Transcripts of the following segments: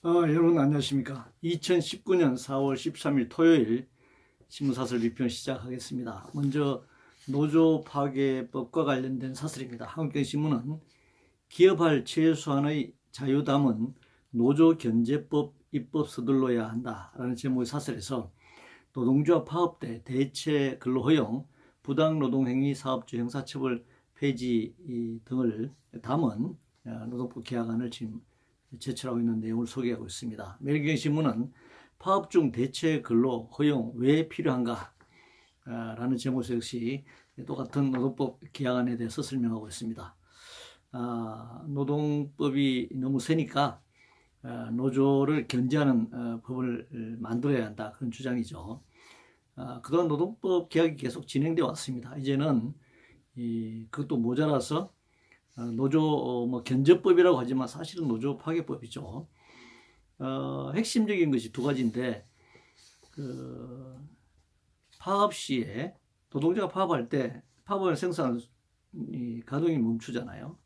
여러분 안녕하십니까. 2019년 4월 13일 토요일 신문사설 비평 시작하겠습니다. 먼저 노조 파괴법과 관련된 사설입니다. 한국경신문은 기업할 최소한의 자유 담은 노조견제법 입법 서둘러야 한다라는 제목의 사설에서 노동조합 파업대 대체 근로허용, 부당노동행위 사업주 형사처벌 폐지 등을 담은 노동법 개혁안을 지금 제출하고 있는 내용을 소개하고 있습니다. 매일경신문은 파업 중 대체 근로 허용 왜 필요한가? 라는 제목에서 역시 똑같은 노동법 개혁안에 대해서 설명하고 있습니다. 노동법이 너무 세니까 노조를 견제하는 법을 만들어야 한다, 그런 주장이죠. 그동안 노동법 개혁이 계속 진행되어 왔습니다. 이제는 그것도 모자라서 노조 견제법이라고 하지만 사실은 노조 파괴법이죠. 핵심적인 것이 두 가지인데, 파업 시에 노동자가 파업할 때 파업을 생산 가동이 멈추잖아요.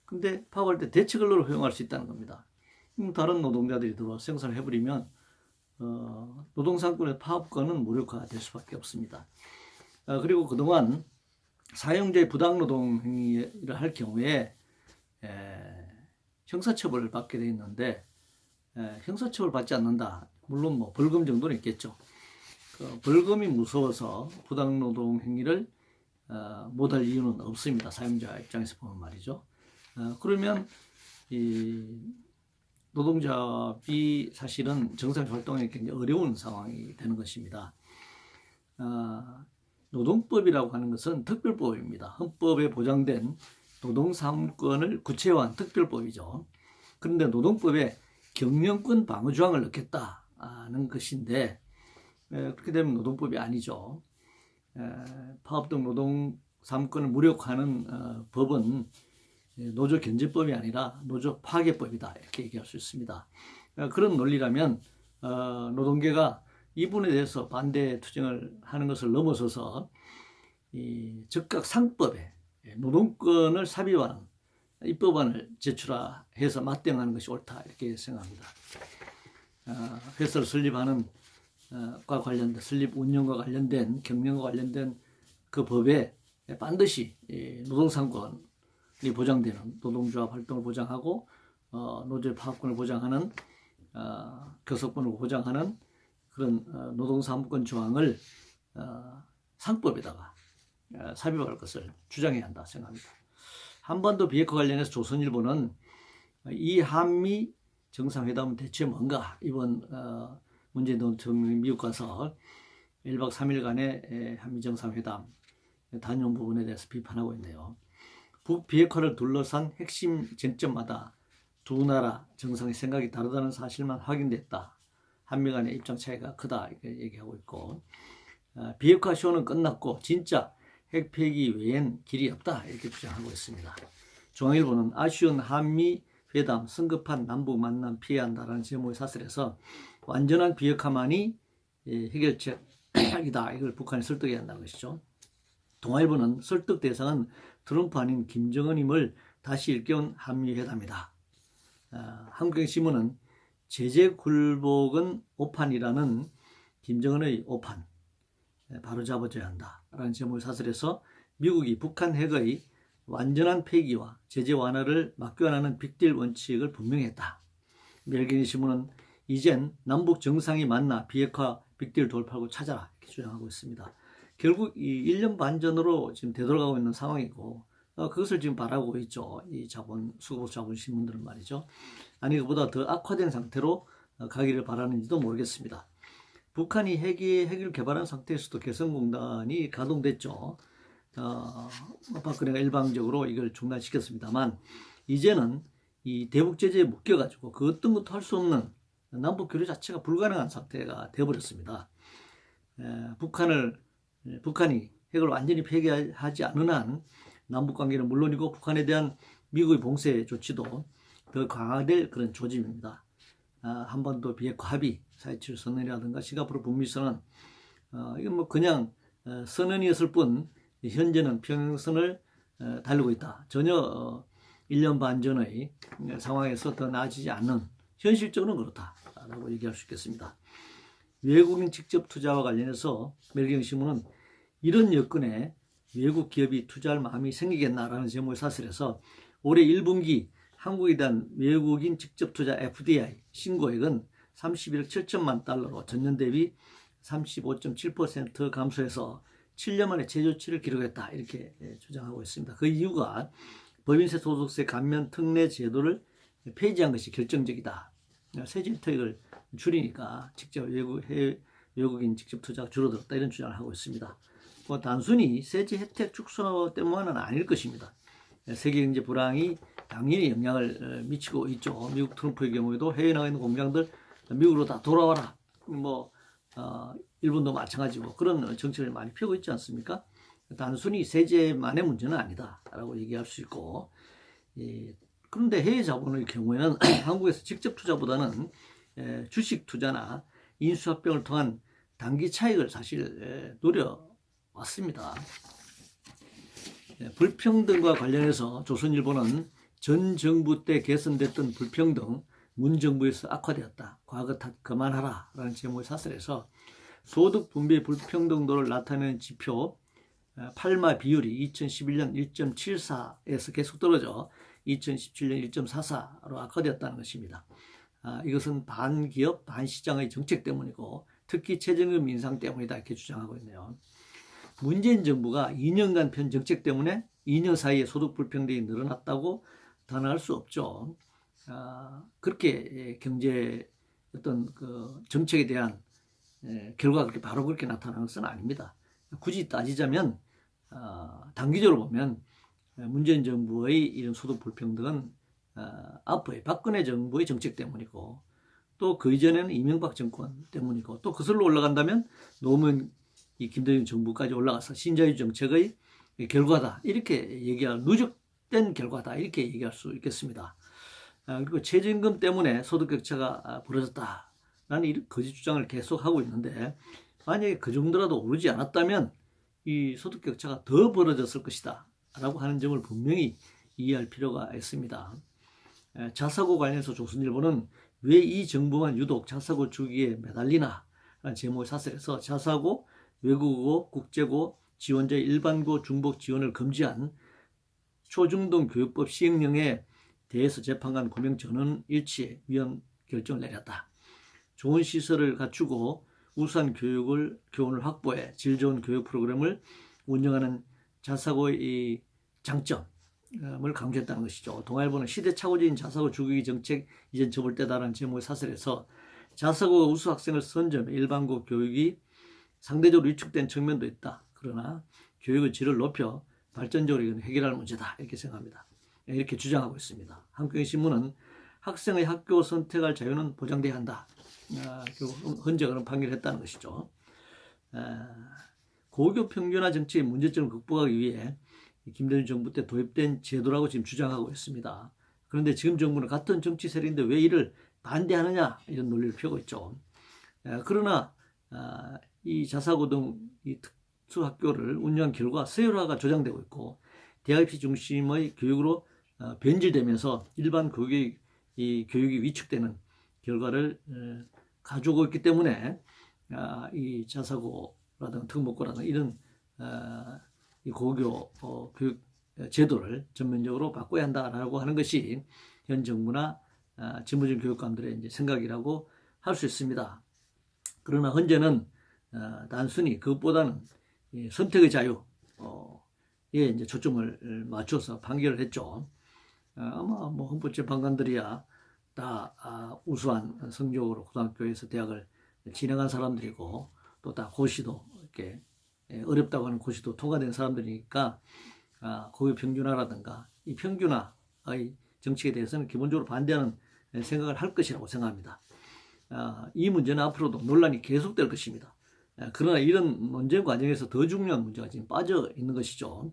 근데 파업할 때 대체 근로를 허용할 수 있다는 겁니다. 다른 노동자들이 들어와 생산을 해버리면 노동상권의 파업권은 무력화될 수밖에 없습니다. 그리고 그동안 사용자의 부당노동 행위를 할 경우에 형사처벌을 받게 돼 있는데, 형사처벌 받지 않는다. 물론 벌금 정도는 있겠죠. 벌금이 무서워서 부당노동 행위를 못할 이유는 없습니다. 사용자 입장에서 보면 말이죠. 그러면 이 노동자비 사실은 정상 활동이 굉장히 어려운 상황이 되는 것입니다. 노동법이라고 하는 것은 특별법입니다. 헌법에 보장된 노동사무권을 구체화한 특별법이죠. 그런데 노동법에 경영권 방어 조항을 넣겠다는 것인데, 그렇게 되면 노동법이 아니죠. 파업 등 노동사무권을 무력화하는 법은 노조 견제법이 아니라 노조 파괴법이다, 이렇게 얘기할 수 있습니다. 그런 논리라면 노동계가 이 부분에 대해서 반대 투쟁을 하는 것을 넘어서서 이 적각상법에 노동권을 삽입하는 입법안을 제출해서 맞대응하는 것이 옳다, 이렇게 생각합니다. 회사를 설립하는 과 관련된 설립 운영과 관련된 경영과 관련된 그 법에 반드시 노동상권이 보장되는 노동조합 활동을 보장하고 노조의 파업권을 보장하는 교섭권을 보장하는 그런 노동사무권 조항을 상법에다가 삽입할 것을 주장해야 한다 생각합니다. 한반도 비핵화 관련해서 조선일보는 이 한미 정상회담은 대체 뭔가, 이번 문재인 대통령이 미국 가서 1박 3일간의 한미 정상회담 다녀온 부분에 대해서 비판하고 있네요. 북비핵화를 둘러싼 핵심 쟁점마다 두 나라 정상의 생각이 다르다는 사실만 확인됐다. 한미 간의 입장 차이가 크다, 이렇게 얘기하고 있고, 비핵화 쇼는 끝났고 진짜 핵 폐기 외엔 길이 없다, 이렇게 주장하고 있습니다. 중앙일보는 아쉬운 한미 회담, 성급한 남북 만남 피해야 한다라는 제목의 사설에서 완전한 비핵화만이 해결책이다, 이걸 북한이 설득해야 한다는 것이죠. 동아일보는 설득 대상은 트럼프 아닌 김정은임을 다시 일깨운 한미회담이다. 한국경신문은 제재 굴복은 오판이라는 김정은의 오판 바로 잡아줘야 한다라는 제목의 사설에서 미국이 북한 핵의 완전한 폐기와 제재 완화를 막교환하는 빅딜 원칙을 분명히 했다. 매일경제신문은 이젠 남북 정상이 만나 비핵화 빅딜 돌파구 찾아라, 이렇게 주장하고 있습니다. 결국 이 1년 반 전으로 지금 되돌아가고 있는 상황이고, 그것을 지금 바라고 있죠. 이 수급 자본 신문들은 말이죠. 아니, 그보다 더 악화된 상태로 가기를 바라는지도 모르겠습니다. 북한이 핵을 개발한 상태에서도 개성공단이 가동됐죠. 박근혜가 일방적으로 이걸 중단시켰습니다만, 이제는 이 대북 제재에 묶여가지고 그 어떤 것도 할 수 없는 남북 교류 자체가 불가능한 상태가 되어버렸습니다. 북한이 핵을 완전히 폐기하지 않은 한 남북 관계는 물론이고 북한에 대한 미국의 봉쇄 조치도 더 강화될 그런 조짐입니다. 한반도 비핵화 합의 4.27 선언이라든가 싱가포르 북미 선언, 이건 그냥 선언이었을 뿐 현재는 평행선을 달리고 있다. 전혀 1년 반 전의 상황에서 더 나아지지 않는 현실적으로는 그렇다라고 얘기할 수 있겠습니다. 외국인 직접 투자와 관련해서 멜경신문은 이런 여건에 외국 기업이 투자할 마음이 생기겠나라는 제목의 사설에서 올해 1분기 한국에 대한 외국인 직접 투자 FDI 신고액은 31억 7천만 달러로 전년 대비 35.7% 감소해서 7년 만에 최저치를 기록했다, 이렇게 주장하고 있습니다. 그 이유가 법인세 소득세 감면 특례 제도를 폐지한 것이 결정적이다. 세제 혜택을 줄이니까 직접 외국인 직접 투자가 줄어들었다, 이런 주장을 하고 있습니다. 단순히 세제 혜택 축소 때문은 아닐 것입니다. 세계 경제 불황이 당연히 영향을 미치고 있죠. 미국 트럼프의 경우에도 해외에 나가 있는 공장들 미국으로 다 돌아와라, 일본도 마찬가지고 그런 정책을 많이 펴고 있지 않습니까? 단순히 세제만의 문제는 아니다라고 얘기할 수 있고, 그런데 해외 자본의 경우에는 한국에서 직접 투자보다는 주식 투자나 인수합병을 통한 단기 차익을 사실 노려왔습니다. 불평등과 관련해서 조선일보는 전 정부 때 개선됐던 불평등 문 정부에서 악화되었다, 과거 탓 그만하라 라는 제목의 사설에서 소득 분배 불평등도를 나타내는 지표 팔마 비율이 2011년 1.74에서 계속 떨어져 2017년 1.44로 악화되었다는 것입니다. 이것은 반기업 반시장의 정책 때문이고 특히 최저임금 인상 때문이다, 이렇게 주장하고 있네요. 문재인 정부가 2년간 편 정책 때문에 2년 사이에 소득 불평등이 늘어났다고 단언할 수 없죠. 그렇게 경제 어떤 그 정책에 대한 결과가 그렇게 바로 그렇게 나타나는 것은 아닙니다. 굳이 따지자면 단기적으로 보면 문재인 정부의 이런 소득 불평등은 앞의 박근혜 정부의 정책 때문이고, 또 그 이전에는 이명박 정권 때문이고, 또 거슬러 올라간다면 노무현 이 김대중 정부까지 올라가서 신자유주의 정책의 결과다, 이렇게 얘기할, 누적된 결과다, 이렇게 얘기할 수 있겠습니다. 그리고 최저임금 때문에 소득 격차가 벌어졌다라는 이런 거짓 주장을 계속하고 있는데, 만약에 그 정도라도 오르지 않았다면 이 소득 격차가 더 벌어졌을 것이다 라고 하는 점을 분명히 이해할 필요가 있습니다. 자사고 관련해서 조선일보는 왜 이 정부만 유독 자사고 주기에 매달리나 라는 제목의 사설에서 자사고, 외국어, 국제고 지원자의 일반고 중복 지원을 금지한 초중등 교육법 시행령에 대해서 재판관 9명 전원 일치해 위헌 결정을 내렸다. 좋은 시설을 갖추고 우수한 교훈을 확보해 질 좋은 교육 프로그램을 운영하는 자사고의 이 장점을 강조했다는 것이죠. 동아일보는 시대착오적인 자사고 주기 정책 이젠 접을 때다라는 제목의 사설에서 자사고가 우수 학생을 선점해 일반고 교육이 상대적으로 위축된 측면도 있다. 그러나 교육의 질을 높여 발전적으로 이건 해결할 문제다, 이렇게 생각합니다. 이렇게 주장하고 있습니다. 한국경제신문은 학생의 학교 선택할 자유는 보장돼야 한다, 헌재 그런 판결을 했다는 것이죠. 고교 평준화 정책의 문제점을 극복하기 위해 김대중 정부 때 도입된 제도라고 지금 주장하고 있습니다. 그런데 지금 정부는 같은 정치 세력인데 왜 이를 반대하느냐, 이런 논리를 펴고 있죠. 그러나 이 자사고 등 이 특수학교를 운영한 결과 서열화가 조장되고 있고 대학 입시 중심의 교육으로 변질되면서 일반 교육이 위축되는 결과를 가져오고 있기 때문에 이 자사고라든가 특목고라든가 이런 이 고교 교육 제도를 전면적으로 바꿔야 한다라고 하는 것이 현 정부나 진보적 교육감들의 이제 생각이라고 할 수 있습니다. 그러나 헌재는 단순히 그것보다는 선택의 자유에 이제 초점을 맞춰서 판결을 했죠. 아마 뭐 헌법재판관들이야 다 우수한 성적으로 고등학교에서 대학을 진학한 사람들이고 또 다 고시도 이렇게 어렵다고 하는 고시도 통과된 사람들이니까 고교 평준화라든가 이 평준화의 정책에 대해서는 기본적으로 반대하는 생각을 할 것이라고 생각합니다. 이 문제는 앞으로도 논란이 계속될 것입니다. 그러나 이런 논쟁 과정에서 더 중요한 문제가 지금 빠져 있는 것이죠.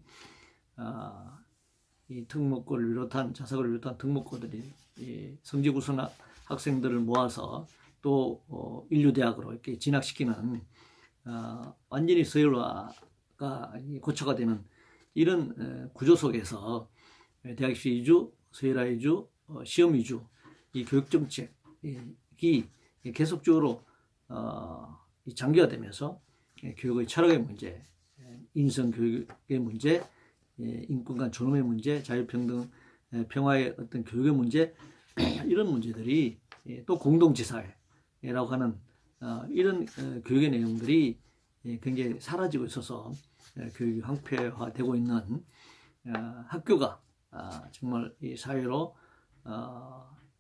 이 특목고를 비롯한 자사고를 비롯한 특목고들이 이 성적 우수 학생들을 모아서 또 인류대학으로 이렇게 진학시키는 완전히 서열화가 고쳐가 되는 이런 구조 속에서 대학 입시 위주, 서열화 위주, 시험 위주 이 교육 정책 계속적으로 장기화되면서 교육의 철학의 문제, 인성 교육의 문제, 인권 간 존엄의 문제, 자유평등, 평화의 어떤 교육의 문제, 이런 문제들이 또 공동지사회라고 하는 이런 교육의 내용들이 굉장히 사라지고 있어서 교육이 황폐화되고 있는 학교가 정말 이 사회로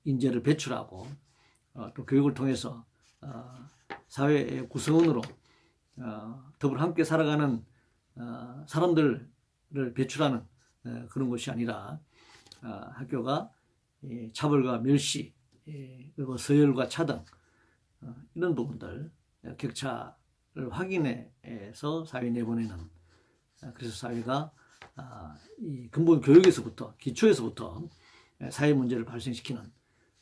인재를 배출하고 또 교육을 통해서 사회의 구성원으로 더불어 함께 살아가는 사람들을 배출하는 그런 것이 아니라 학교가 차별과 멸시 그리고 서열과 차등 이런 부분들 격차를 확인해서 사회에 내보내는 그래서 사회가 이 근본 교육에서부터 기초에서부터 사회 문제를 발생시키는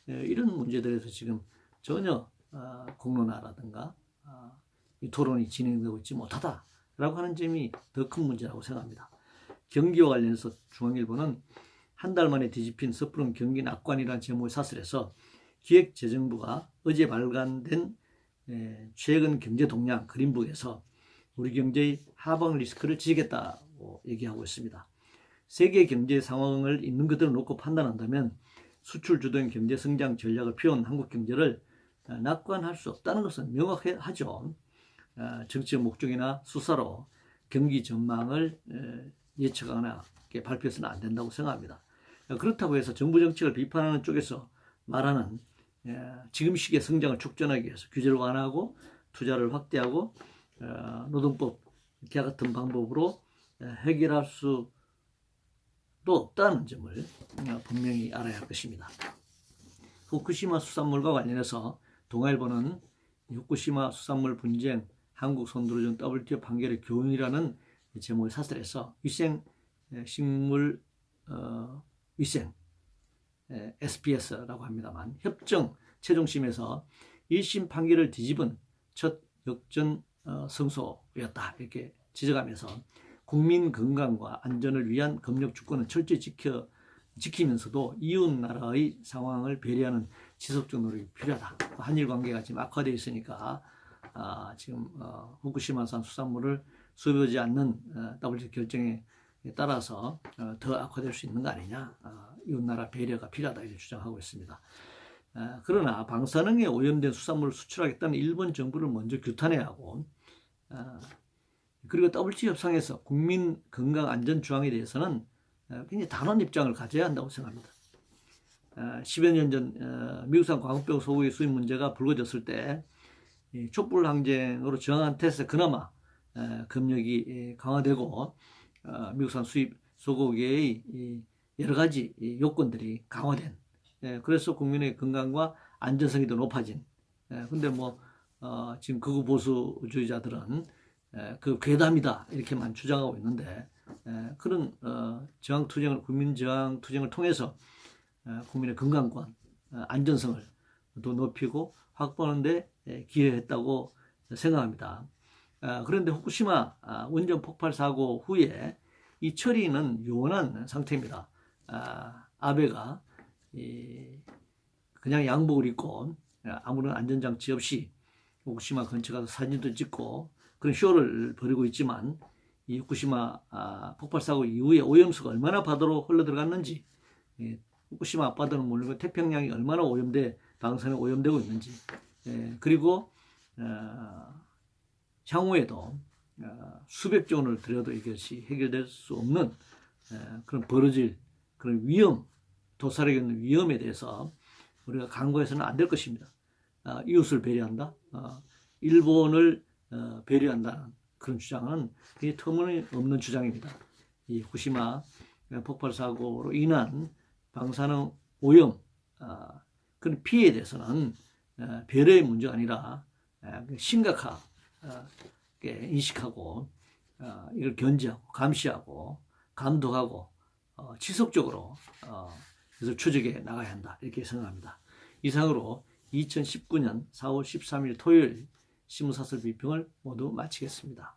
이런 문제들에서 지금 전혀 공론화라든가 이 토론이 진행되고 있지 못하다라고 하는 점이 더 큰 문제라고 생각합니다. 경기와 관련해서 중앙일보는 한 달 만에 뒤집힌 섣부른 경기 낙관이라는 제목의 사설에서 기획재정부가 어제 발간된 최근 경제 동향 그린북에서 우리 경제의 하방 리스크를 지적했다고 얘기하고 있습니다. 세계 경제 상황을 있는 그대로 놓고 판단한다면 수출 주도형 경제 성장 전략을 피운 한국 경제를 낙관할 수 없다는 것은 명확하죠. 정치적 목적이나 수사로 경기 전망을 예측하거나 발표해서는 안 된다고 생각합니다. 그렇다고 해서 정부 정책을 비판하는 쪽에서 말하는 지금 시기에 성장을 촉진하기 위해서 규제를 완화하고 투자를 확대하고 노동법 기아 같은 방법으로 해결할 수도 없다는 점을 분명히 알아야 할 것입니다. 후쿠시마 수산물과 관련해서 동아일보는 후쿠시마 수산물 분쟁 한국 선두를 준 WTO 판결의 교훈이라는 제목의 사설에서 위생 식물 위생 SPS라고 합니다만 협정 최종심에서 1심 판결을 뒤집은 첫 역전 성소였다 이렇게 지적하면서 국민 건강과 안전을 위한 검역 주권은 철저히 지키면서도 이웃 나라의 상황을 배려하는 지속적 노력이 필요하다. 한일 관계가 지금 악화되어 있으니까 지금 후쿠시마산 수산물을 수입하지 않는 WTO 결정에 따라서 더 악화될 수 있는 거 아니냐. 이웃 나라 배려가 필요하다 이렇게 주장하고 있습니다. 그러나 방사능에 오염된 수산물을 수출하겠다는 일본 정부를 먼저 규탄해야 하고 그리고 WTO 협상에서 국민 건강 안전 조항에 대해서는 굉장히 단호한 입장을 가져야 한다고 생각합니다. 10여 년 전 미국산 광우병 소고기 수입 문제가 불거졌을 때 촛불 항쟁으로 저항한 탓에 그나마 검역이 강화되고 미국산 수입 소고기의 여러 가지 요건들이 강화된 그래서 국민의 건강과 안전성이 더 높아진 근데 지금 극우 보수주의자들은 그 괴담이다 이렇게만 주장하고 있는데 그런 저항투쟁을 국민 저항투쟁을 통해서 국민의 건강과 안전성을 더 높이고 확보하는 데 기여했다고 생각합니다. 그런데 후쿠시마 원전 폭발 사고 후에 이 처리는 요원한 상태입니다. 아베가 그냥 양복을 입고 아무런 안전장치 없이 후쿠시마 근처 가서 사진도 찍고 그런 쇼를 벌이고 있지만 이 후쿠시마 폭발 사고 이후에 오염수가 얼마나 바다로 흘러 들어갔는지 후쿠시마 앞바다는 물론 태평양이 얼마나 방사능에 오염되고 있는지 그리고 향후에도 수백조 원을 들여도 이것이 해결될 수 없는 그런 벌어질 그런 위험, 도살하게 있는 위험에 대해서 우리가 간과해서는 안 될 것입니다. 이웃을 배려한다, 일본을 배려한다는 그런 주장은 굉장히 터무니없는 주장입니다. 이 후쿠시마 폭발 사고로 인한 방사능 오염 그런 피해에 대해서는 배려의 문제가 아니라 심각하게 인식하고 이걸 견제하고 감시하고 감독하고 지속적으로 그래서 추적해 나가야 한다 이렇게 생각합니다. 이상으로 2019년 4월 13일 토요일 신문사설 비평을 모두 마치겠습니다.